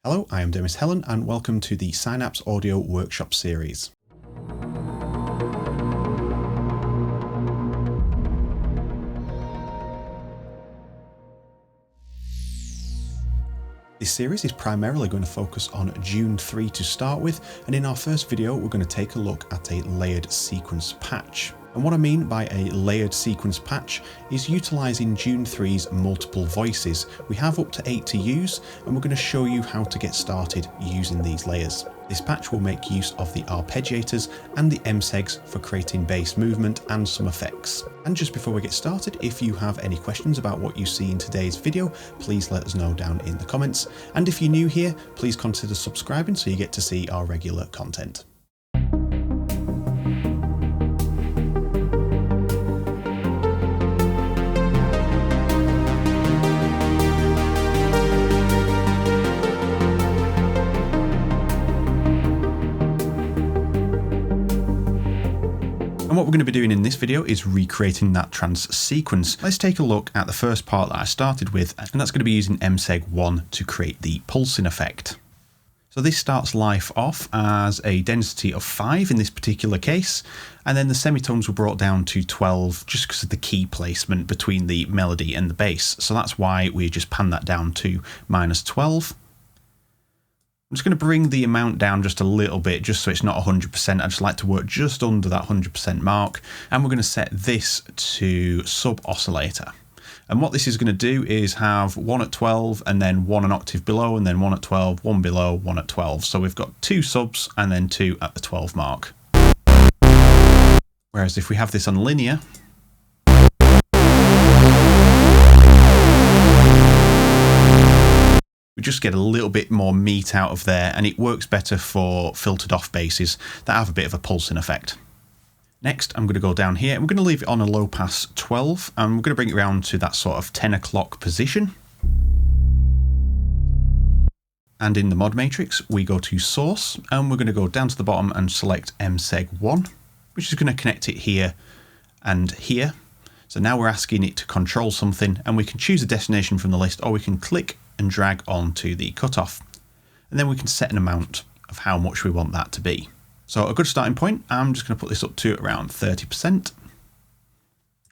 Hello, I am Demis Helen and welcome to the Synapse Audio Workshop series. This series is primarily going to focus on DUNE 3 to start with, and in our first video we're going to take a look at a layered sequence patch. And what I mean by a layered sequence patch is utilising DUNE 3's multiple voices. We have up to 8 to use, and we're going to show you how to get started using these layers. This patch will make use of the arpeggiators and the MSEGs for creating bass movement and some effects. And just before we get started, if you have any questions about what you see in today's video, please let us know down in the comments. And if you're new here, please consider subscribing so you get to see our regular content. And what we're going to be doing in this video is recreating that trance sequence. Let's take a look at the first part that I started with, and that's going to be using MSEG 1 to create the pulsing effect. So this starts life off as a density of 5 in this particular case, and then the semitones were brought down to 12 just because of the key placement between the melody and the bass. So that's why we just panned that down to -12. I'm just going to bring the amount down just a little bit, just so it's not 100%. I just like to work just under that 100% mark. And we're going to set this to sub oscillator. And what this is going to do is have 1 at 12 and then 1 an octave below, and then 1 at 12, 1 below, 1 at 12. So we've got 2 subs and then 2 at the 12 mark. Whereas if we have this on linear, we just get a little bit more meat out of there, and it works better for filtered off basses that have a bit of a pulsing effect. Next, I'm going to go down here and we're going to leave it on a low pass 12, and we're going to bring it around to that sort of 10 o'clock position. And in the mod matrix, we go to source and we're going to go down to the bottom and select MSEG 1, which is going to connect it here and here. So now we're asking it to control something, and we can choose a destination from the list, or we can click and drag onto the cutoff. And then we can set an amount of how much we want that to be. So a good starting point, I'm just going to put this up to around 30%,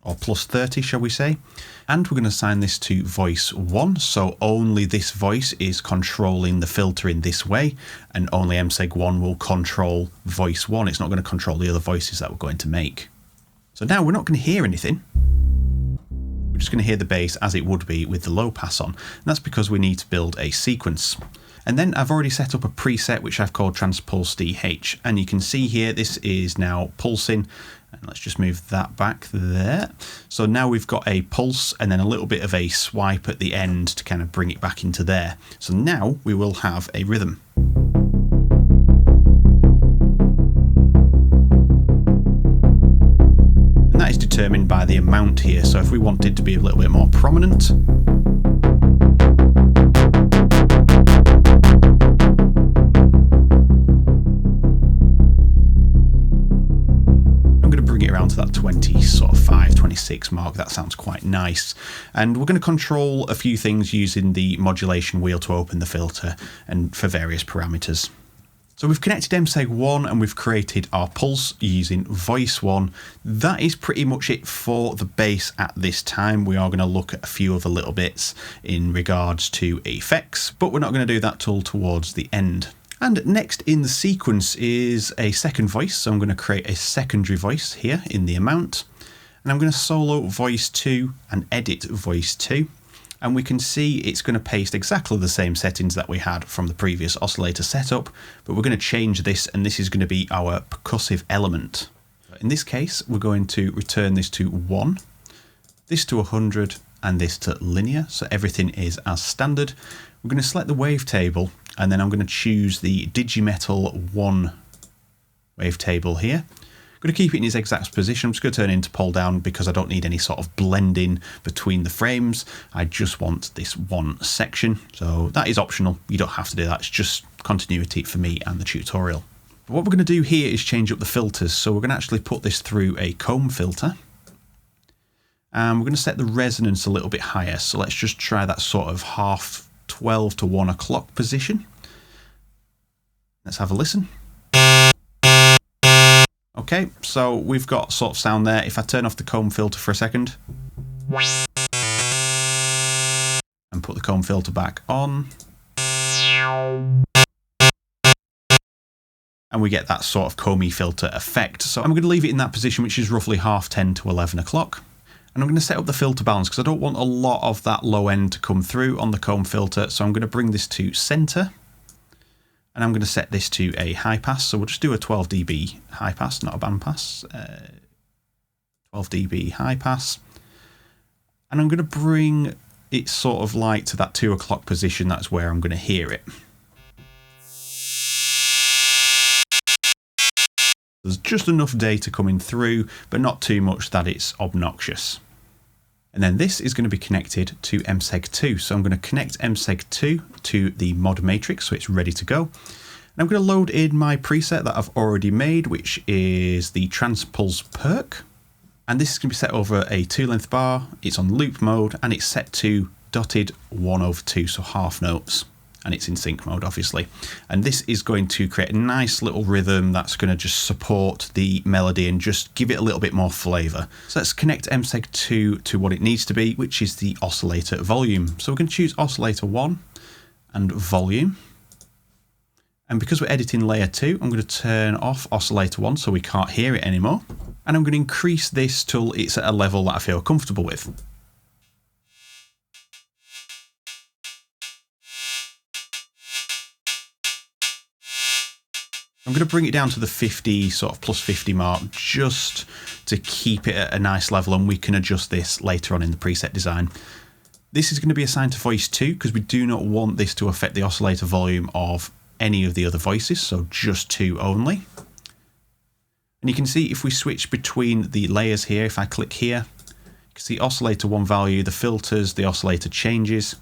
or plus 30, shall we say. And we're going to assign this to voice 1. So only this voice is controlling the filter in this way, and only MSEG 1 will control voice 1. It's not going to control the other voices that we're going to make. So now we're not going to hear anything. We're just going to hear the bass as it would be with the low pass on. And that's because we need to build a sequence. And then I've already set up a preset which I've called Transpulse DH. And you can see here this is now pulsing. And let's just move that back there. So now we've got a pulse and then a little bit of a swipe at the end to kind of bring it back into there. So now we will have a rhythm. That is determined by the amount here. So if we want it to be a little bit more prominent, I'm going to bring it around to that 25, 26 mark. That sounds quite nice. And we're going to control a few things using the modulation wheel to open the filter and for various parameters. So we've connected MSEG 1 and we've created our pulse using voice 1. That is pretty much it for the bass at this time. We are going to look at a few other little bits in regards to effects, but we're not going to do that till towards the end. And next in the sequence is a second voice. So I'm going to create a secondary voice here in the amount, and I'm going to solo voice 2 and edit voice 2. And we can see it's going to paste exactly the same settings that we had from the previous oscillator setup, but we're going to change this, and this is going to be our percussive element. In this case, we're going to return this to 1, this to 100, and this to linear, so everything is as standard. We're going to select the wavetable, and then I'm going to choose the Digimetal 1 wavetable here. I'm going to keep it in its exact position. I'm just going to turn it into pull down because I don't need any sort of blending between the frames. I just want this one section. So that is optional. You don't have to do that. It's just continuity for me and the tutorial. But what we're going to do here is change up the filters. So we're going to actually put this through a comb filter. And we're going to set the resonance a little bit higher. So let's just try that sort of half 12 to 1 o'clock position. Let's have a listen. Okay, so we've got sort of sound there. If I turn off the comb filter for a second and put the comb filter back on, and we get that sort of comby filter effect. So I'm going to leave it in that position, which is roughly 10:30 to 11 o'clock. And I'm going to set up the filter balance because I don't want a lot of that low end to come through on the comb filter. So I'm going to bring this to center, and I'm going to set this to a high pass. So we'll just do a 12 dB high pass, not a band pass. 12 dB high pass. And I'm going to bring it sort of like to that 2 o'clock position. That's where I'm going to hear it. There's just enough data coming through, but not too much that it's obnoxious. And then this is going to be connected to MSEG2. So I'm going to connect MSEG2 to the mod matrix so it's ready to go. And I'm going to load in my preset that I've already made, which is the Transpulse perk. And this is going to be set over a 2-length bar. It's on loop mode and it's set to dotted 1/2, so half notes. And it's in sync mode, obviously. And this is going to create a nice little rhythm that's going to just support the melody and just give it a little bit more flavour. So let's connect MSEG2 to what it needs to be, which is the oscillator volume. So we're going to choose oscillator 1 and volume. And because we're editing layer 2, I'm going to turn off oscillator 1 so we can't hear it anymore. And I'm going to increase this till it's at a level that I feel comfortable with. I'm going to bring it down to the 50, sort of plus 50 mark, just to keep it at a nice level, and we can adjust this later on in the preset design. This is going to be assigned to voice 2 because we do not want this to affect the oscillator volume of any of the other voices, so just 2 only. And you can see if we switch between the layers here, if I click here, you can see oscillator 1 value, the filters, the oscillator changes,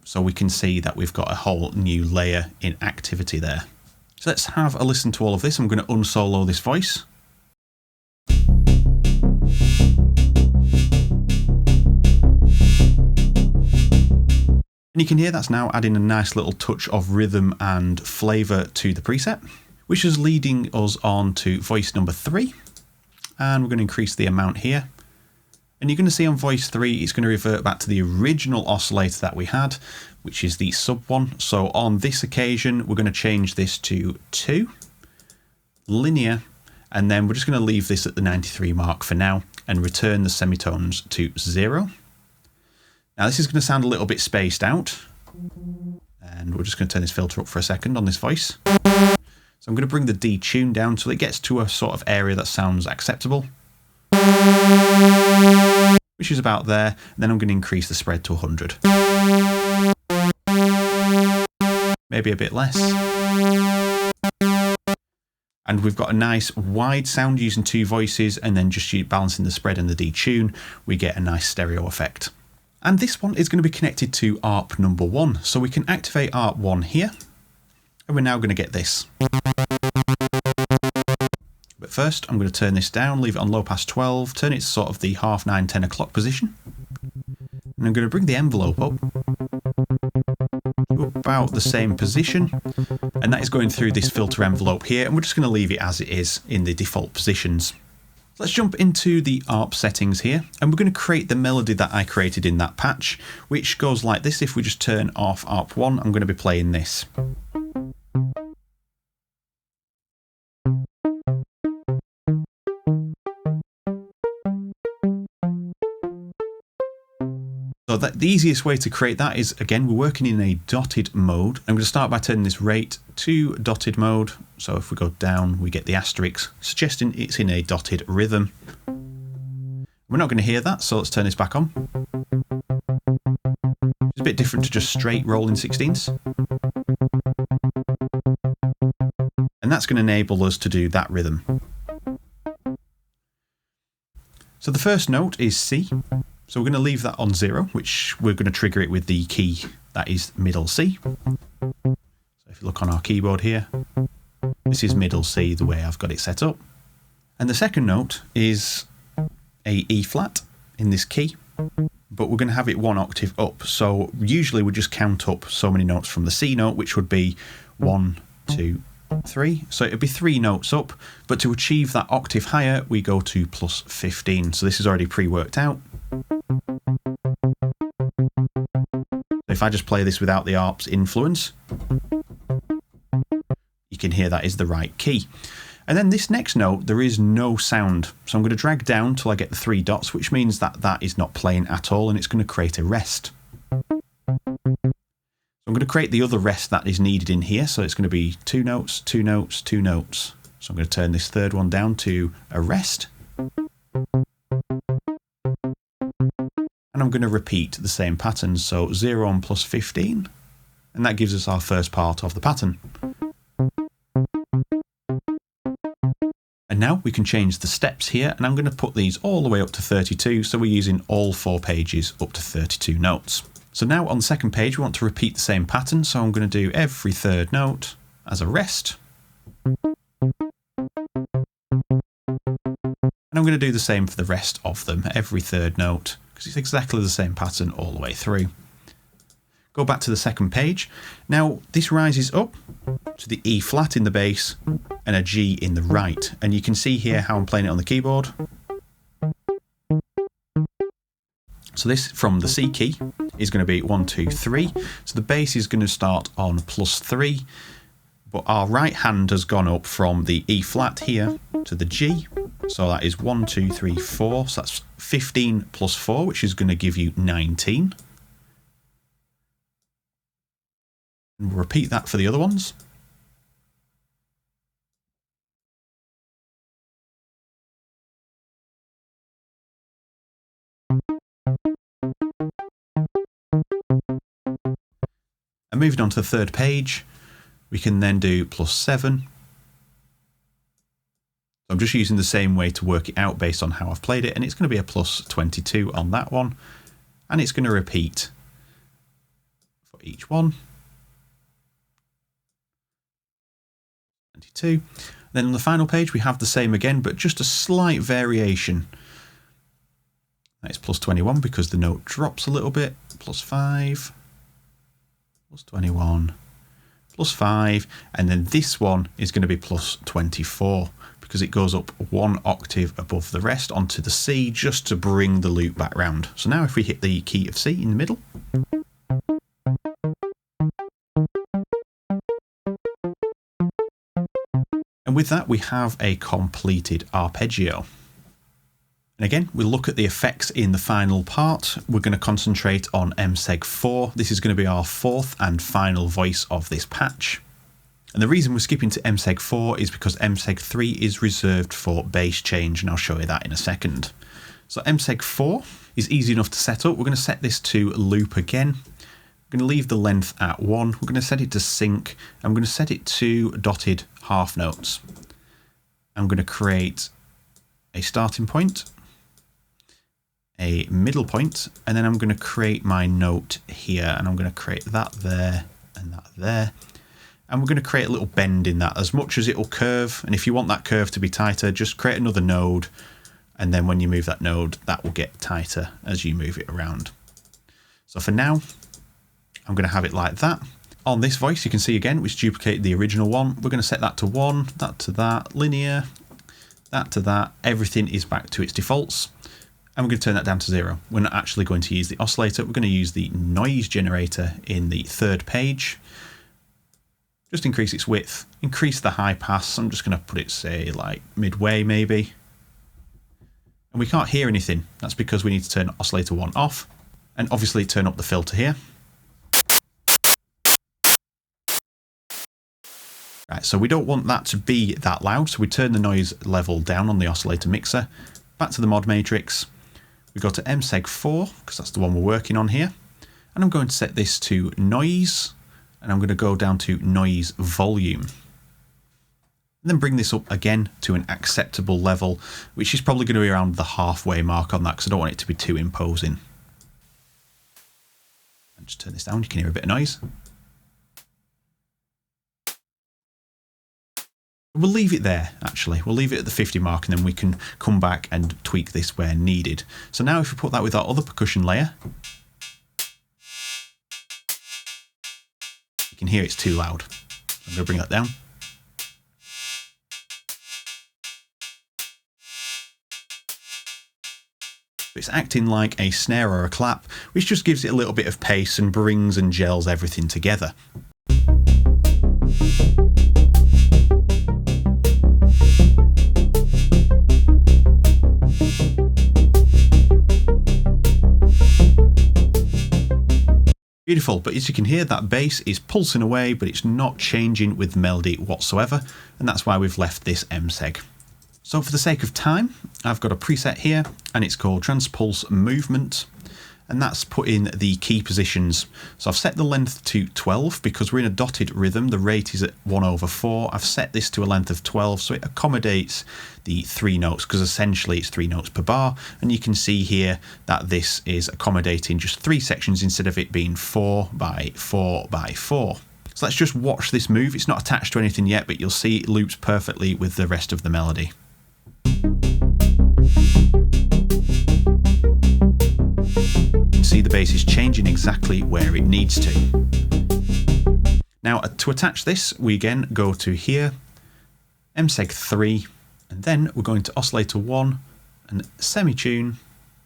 so we can see that we've got a whole new layer in activity there. So let's have a listen to all of this. I'm going to unsolo this voice. And you can hear that's now adding a nice little touch of rhythm and flavour to the preset, which is leading us on to voice number 3. And we're going to increase the amount here. And you're going to see on voice 3, it's going to revert back to the original oscillator that we had, which is the sub one. So on this occasion, we're going to change this to 2, linear, and then we're just going to leave this at the 93 mark for now and return the semitones to 0. Now this is going to sound a little bit spaced out, and we're just going to turn this filter up for a second on this voice. So I'm going to bring the detune down so it gets to a sort of area that sounds acceptable, which is about there. And then I'm going to increase the spread to 100. Maybe a bit less. And we've got a nice wide sound using 2 voices, and then just balancing the spread and the detune, we get a nice stereo effect. And this one is going to be connected to ARP number 1. So we can activate ARP 1 here, and we're now going to get this. But first, I'm going to turn this down, leave it on low pass 12, turn it to sort of the 9:30, 10 o'clock position. And I'm going to bring the envelope up to about the same position. And that is going through this filter envelope here. And we're just going to leave it as it is in the default positions. Let's jump into the ARP settings here. And we're going to create the melody that I created in that patch, which goes like this. If we just turn off ARP 1, I'm going to be playing this. So the easiest way to create that is, again, we're working in a dotted mode. I'm going to start by turning this rate to dotted mode. So if we go down, we get the asterisk, suggesting it's in a dotted rhythm. We're not going to hear that, so let's turn this back on. It's a bit different to just straight rolling 16ths. And that's going to enable us to do that rhythm. So the first note is C. So we're going to leave that on 0, which we're going to trigger it with the key that is middle C. So if you look on our keyboard here, this is middle C the way I've got it set up. And the second note is a E flat in this key, but we're going to have it 1 octave up. So usually we just count up so many notes from the C note, which would be 1, 2, 3. So it'd be 3 notes up, but to achieve that octave higher, we go to plus 15. So this is already pre-worked out. If I just play this without the ARP's influence, you can hear that is the right key. And then this next note, there is no sound. So I'm going to drag down till I get the 3 dots, which means that that is not playing at all, and it's going to create a rest. I'm going to create the other rest that is needed in here. So it's going to be 2 notes, 2 notes, 2 notes. So I'm going to turn this third one down to a rest. And I'm going to repeat the same pattern. So 0 on plus 15. And that gives us our first part of the pattern. And now we can change the steps here. And I'm going to put these all the way up to 32. So we're using all 4 pages up to 32 notes. So now on the second page, we want to repeat the same pattern. So I'm going to do every third note as a rest. And I'm going to do the same for the rest of them, every third note, because it's exactly the same pattern all the way through. Go back to the second page. Now this rises up to the E flat in the bass and a G in the right. And you can see here how I'm playing it on the keyboard. So this from the C key is going to be 1, 2, 3. So the bass is going to start on plus 3, but our right hand has gone up from the E flat here to the G. So that is 1, 2, 3, 4. So that's 15 plus 4, which is going to give you 19. And we'll repeat that for the other ones. And moving on to the third page, we can then do plus 7. I'm just using the same way to work it out based on how I've played it, and it's going to be a plus 22 on that one, and it's going to repeat for each one. 22. Then on the final page, we have the same again, but just a slight variation. That's plus 21 because the note drops a little bit. Plus 5. Plus 21, plus 5, and then this one is going to be plus 24 because it goes up 1 octave above the rest onto the C just to bring the loop back round. So now if we hit the key of C in the middle, and with that we have a completed arpeggio. And again, we'll look at the effects in the final part. We're going to concentrate on MSeg 4. This is going to be our 4th and final voice of this patch. And the reason we're skipping to MSeg 4 is because MSeg 3 is reserved for bass change, and I'll show you that in a second. So MSeg 4 is easy enough to set up. We're going to set this to loop again. We're going to leave the length at 1. We're going to set it to sync. I'm going to set it to dotted half notes. I'm going to create a starting point, a middle point, and then I'm going to create my note here, and I'm going to create that there and that there, and we're going to create a little bend in that as much as it will curve. And if you want that curve to be tighter, just create another node, and then when you move that node, that will get tighter as you move it around. So for now, I'm going to have it like that. On this voice, you can see again, which duplicated the original one. We're going to set that to 1, that to that, linear, that to that. Everything is back to its defaults. And we're going to turn that down to 0. We're not actually going to use the oscillator. We're going to use the noise generator in the third page. Just increase its width. Increase the high pass. I'm just going to put it, say, like midway maybe. And we can't hear anything. That's because we need to turn oscillator 1 off. And obviously turn up the filter here. Right, so we don't want that to be that loud. So we turn the noise level down on the oscillator mixer. Back to the mod matrix. We go to MSeg 4, because that's the one we're working on here. And I'm going to set this to noise, and I'm going to go down to noise volume. And then bring this up again to an acceptable level, which is probably going to be around the halfway mark on that, because I don't want it to be too imposing. And just turn this down, you can hear a bit of noise. We'll leave it there, actually. We'll leave it at the 50 mark, and then we can come back and tweak this where needed. So now if we put that with our other percussion layer, you can hear it's too loud. I'm going to bring that down. It's acting like a snare or a clap, which just gives it a little bit of pace and brings and gels everything together. Beautiful, but as you can hear, that bass is pulsing away, but it's not changing with the melody whatsoever, and that's why we've left this MSEG. So for the sake of time, I've got a preset here, and it's called Transpulse Movement, and that's put in the key positions. So I've set the length to 12 because we're in a dotted rhythm. The rate is at 1/4. I've set this to a length of 12, so it accommodates the 3 notes, because essentially it's 3 notes per bar. And you can see here that this is accommodating just 3 sections instead of it being 4 by 4 by 4. So let's just watch this move. It's not attached to anything yet, but you'll see it loops perfectly with the rest of the melody. See, the bass is changing exactly where it needs to. Now to attach this, we again go to here, MSEG 3, and then we're going to oscillator 1 and semitune,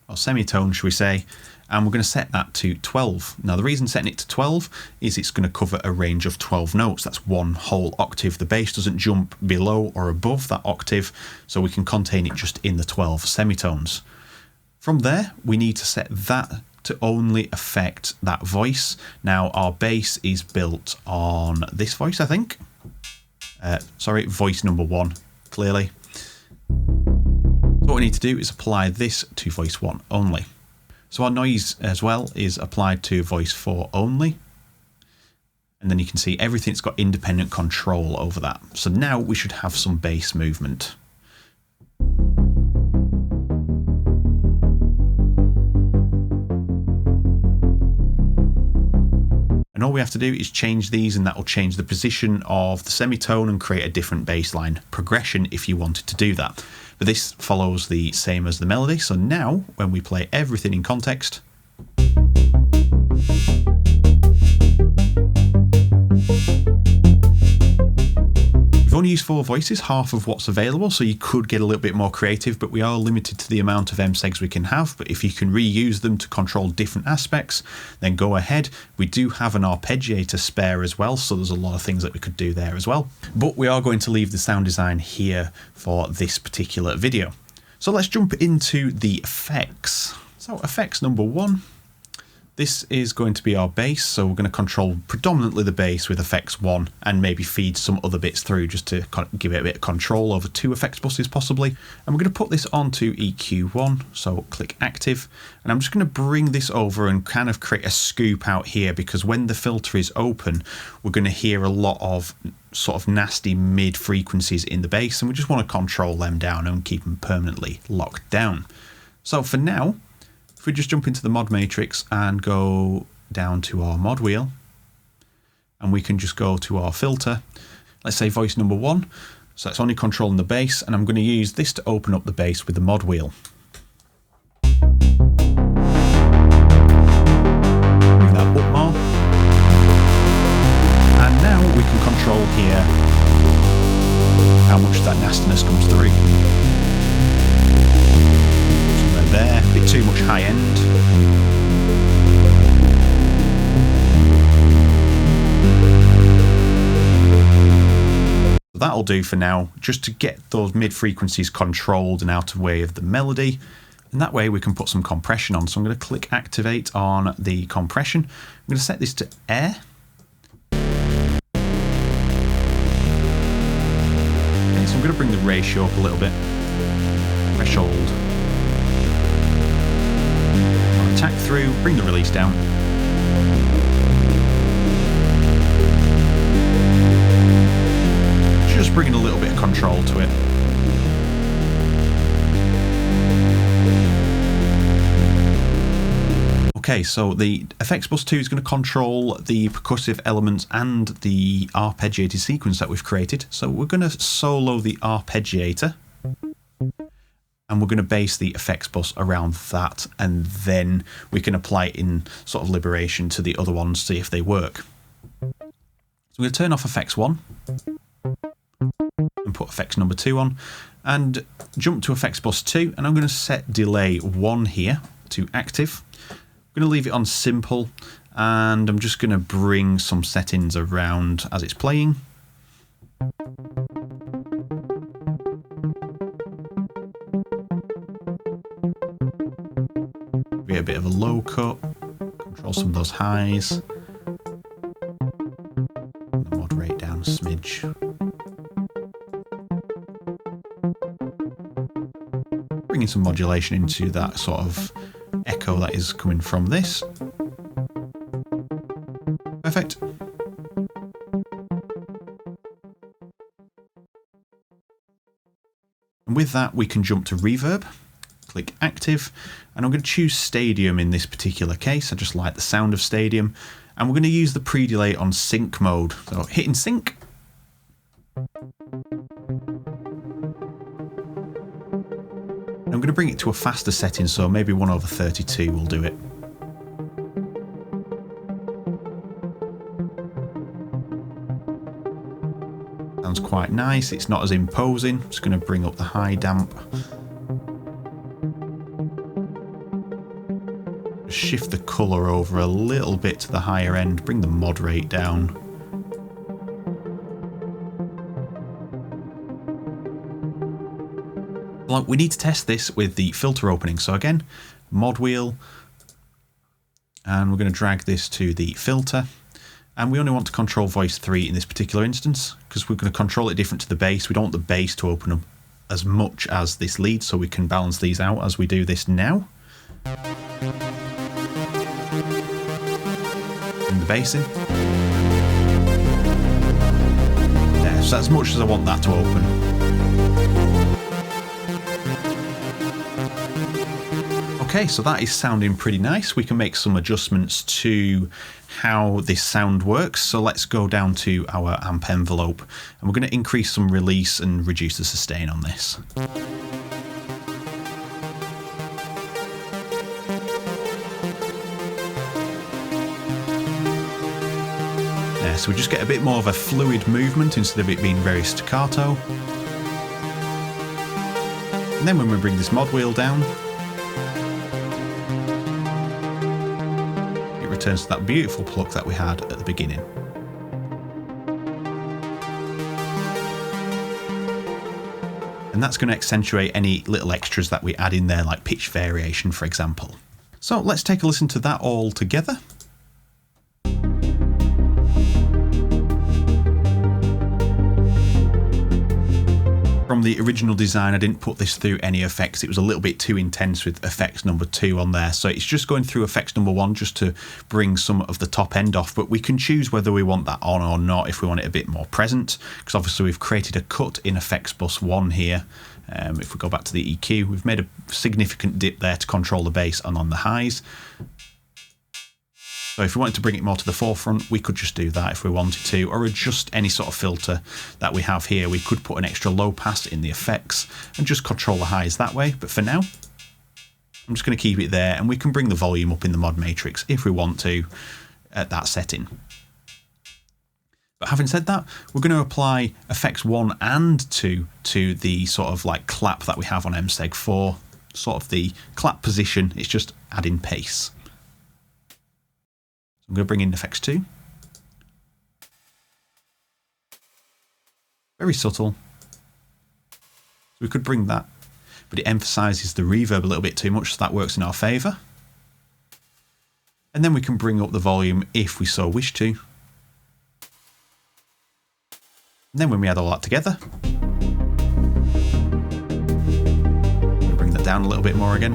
or semitone should we say, and we're going to set that to 12. Now the reason setting it to 12 is it's going to cover a range of 12 notes. That's one whole octave. The bass doesn't jump below or above that octave, so we can contain it just in the 12 semitones. From there, we need to set that to only affect that voice. Now our bass is built on this voice, I think. Sorry, voice number 1, clearly. So what we need to do is apply this to voice 1 only. So our noise as well is applied to voice 4 only. And then you can see everything's got independent control over that. So now we should have some bass movement. And all we have to do is change these, and that will change the position of the semitone and create a different bass line progression if you wanted to do that. But this follows the same as the melody. So now when we play everything in context, we've only used 4 voices, half of what's available, so you could get a little bit more creative, but we are limited to the amount of MSEGs we can have. But if you can reuse them to control different aspects, then go ahead. We do have an arpeggiator spare as well, so there's a lot of things that we could do there as well. But we are going to leave the sound design here for this particular video. So let's jump into the effects. So effects number 1. This is going to be our bass, so we're going to control predominantly the bass with effects 1 and maybe feed some other bits through just to give it a bit of control over 2 effects buses possibly. And we're going to put this onto EQ1, so click active, and I'm just going to bring this over and kind of create a scoop out here, because when the filter is open we're going to hear a lot of sort of nasty mid frequencies in the bass, and we just want to control them down and keep them permanently locked down. So for now, if we just jump into the mod matrix and go down to our mod wheel, and we can just go to our filter, let's say voice number 1, so that's only controlling the bass, and I'm going to use this to open up the bass with the mod wheel. Move that up more, and now we can control here how much that nastiness comes through. There, a bit too much high end. That'll do for now, just to get those mid frequencies controlled and out of the way of the melody, and that way we can put some compression on. So I'm going to click activate on the compression. I'm going to set this to air. Okay, so I'm going to bring the ratio up a little bit. Threshold. Attack through, bring the release down. Just bringing a little bit of control to it. Okay, so the effects bus 2 is going to control the percussive elements and the arpeggiated sequence that we've created. So we're going to solo the arpeggiator, and we're going to base the effects bus around that, and then we can apply it in sort of liberation to the other ones, see if they work. So we're going to turn off effects 1 and put effects number 2 on, and jump to effects bus 2, and I'm going to set delay 1 here to active. I'm going to leave it on simple, and I'm just going to bring some settings around as it's playing. Be a bit of a low cut, control some of those highs. Mod rate down a smidge. Bringing some modulation into that sort of echo that is coming from this. Perfect. And with that, we can jump to reverb, click active, and I'm going to choose stadium in this particular case. I just like the sound of stadium, and we're going to use the pre-delay on sync mode. So hitting sync. I'm going to bring it to a faster setting, so maybe 1/32 will do it. Sounds quite nice, it's not as imposing. Just going to bring up the high damp. Shift the colour over a little bit to the higher end, bring the mod rate down. Well, we need to test this with the filter opening, so again, mod wheel, and we're going to drag this to the filter, and we only want to control voice 3 in this particular instance because we're going to control it different to the bass. We don't want the bass to open up as much as this lead, so we can balance these out as we do this now. Bring the bass in. There, so as much as I want that to open. Okay, so that is sounding pretty nice. We can make some adjustments to how this sound works. So let's go down to our amp envelope, and we're going to increase some release and reduce the sustain on this. Yeah, so we just get a bit more of a fluid movement instead of it being very staccato. And then when we bring this mod wheel down, returns to that beautiful pluck that we had at the beginning. And that's going to accentuate any little extras that we add in there, like pitch variation, for example. So let's take a listen to that all together. From the original design, I didn't put this through any effects. It was a little bit too intense with effects number 2 on there. So it's just going through effects number 1 just to bring some of the top end off. But we can choose whether we want that on or not if we want it a bit more present. Because obviously we've created a cut in effects bus 1 here. If we go back to the EQ, we've made a significant dip there to control the bass and on the highs. So if we wanted to bring it more to the forefront, we could just do that if we wanted to, or adjust any sort of filter that we have here. We could put an extra low pass in the effects and just control the highs that way. But for now, I'm just going to keep it there, and we can bring the volume up in the mod matrix if we want to at that setting. But having said that, we're going to apply effects 1 and 2 to the sort of like clap that we have on MSEG 4, sort of the clap position. It's just adding pace. I'm going to bring in effects 2. Very subtle. So we could bring that, but it emphasises the reverb a little bit too much, so that works in our favour. And then we can bring up the volume if we so wish to. And then when we add all that together, we'll bring that down a little bit more again.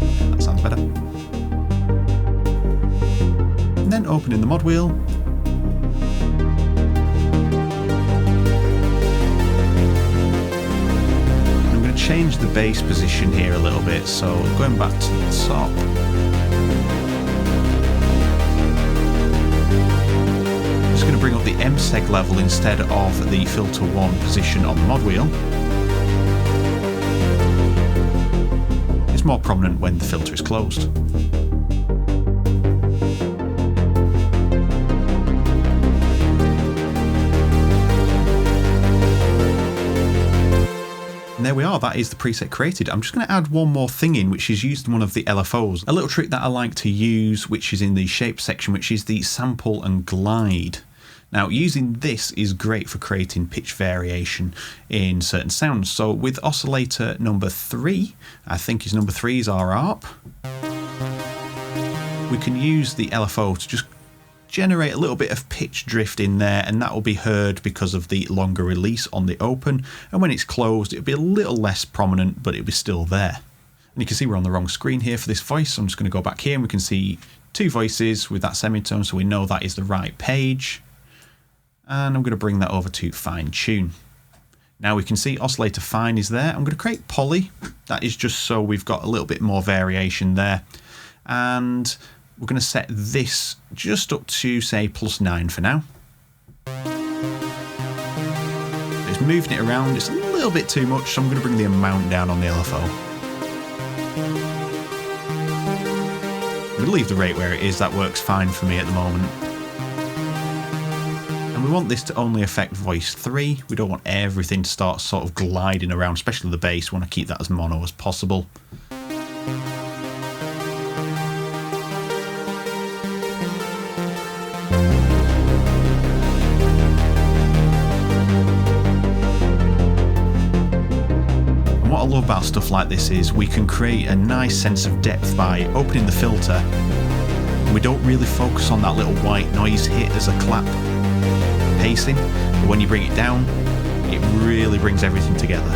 Yeah, that sounds better. And then opening the mod wheel. And I'm going to change the bass position here a little bit, so going back to the top. I'm just going to bring up the MSEG level instead of the filter 1 position on the mod wheel. It's more prominent when the filter is closed. there we are, that is the preset created. I'm just going to add one more thing in, which is used in one of the LFOs. A little trick that I like to use, which is in the shape section, which is the sample and glide. Now, using this is great for creating pitch variation in certain sounds. So with oscillator number 3, I think his number 3 is our ARP, we can use the LFO to just generate a little bit of pitch drift in there, and that will be heard because of the longer release on the open, and when it's closed it'll be a little less prominent, but it'll be still there. And you can see we're on the wrong screen here for this voice, so I'm just going to go back here and we can see 2 voices with that semitone, so we know that is the right page. And I'm going to bring that over to fine tune. Now we can see oscillator fine is there. I'm going to create poly. That is just so we've got a little bit more variation there. And we're going to set this just up to, say, +9 for now. It's moving it around. It's a little bit too much, so I'm going to bring the amount down on the LFO. I'm going to leave the rate where it is. That works fine for me at the moment. And we want this to only affect voice 3. We don't want everything to start sort of gliding around, especially the bass. We want to keep that as mono as possible. What I love about stuff like this is we can create a nice sense of depth by opening the filter. We don't really focus on that little white noise hit as a clap pacing, but when you bring it down, it really brings everything together.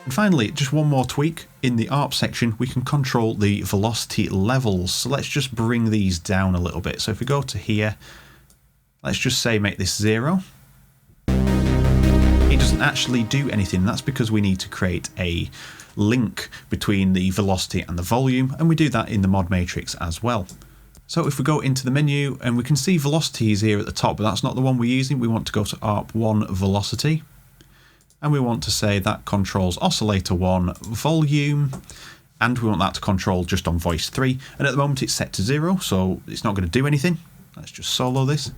And finally, just one more tweak. In the ARP section, we can control the velocity levels. So let's just bring these down a little bit. So if we go to here, let's just say make this 0. It doesn't actually do anything. That's because we need to create a link between the velocity and the volume, and we do that in the mod matrix as well. So if we go into the menu, and we can see velocity is here at the top, but that's not the one we're using. We want to go to ARP1 velocity, and we want to say that controls oscillator 1 volume, and we want that to control just on voice 3. And at the moment it's set to 0, so it's not going to do anything. Let's just solo this.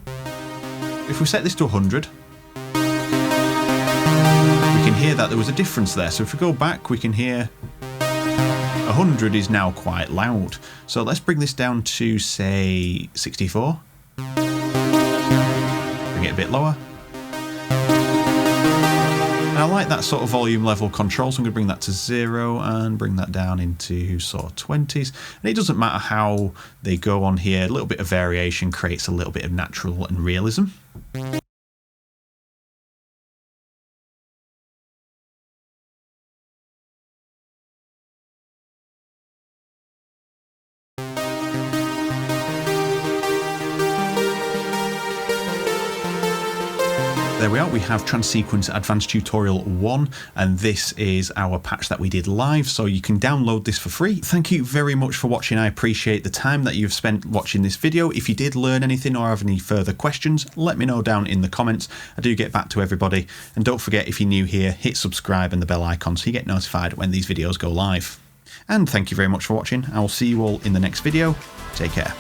If we set this to 100, we can hear that there was a difference there. So if we go back, we can hear 100 is now quite loud. So let's bring this down to, say, 64. Bring it a bit lower. And I like that sort of volume level control, so I'm going to bring that to 0 and bring that down into sort of 20s. And it doesn't matter how they go on here, a little bit of variation creates a little bit of natural and realism. There we are, we have Transsequence Advanced Tutorial 1, and this is our patch that we did live, so you can download this for free. Thank you very much for watching. I appreciate the time that you've spent watching this video. If you did learn anything or have any further questions, let me know down in the comments. I do get back to everybody, and don't forget, if you're new here, hit subscribe and the bell icon so you get notified when these videos go live. And thank you very much for watching. I will see you all in the next video. Take care.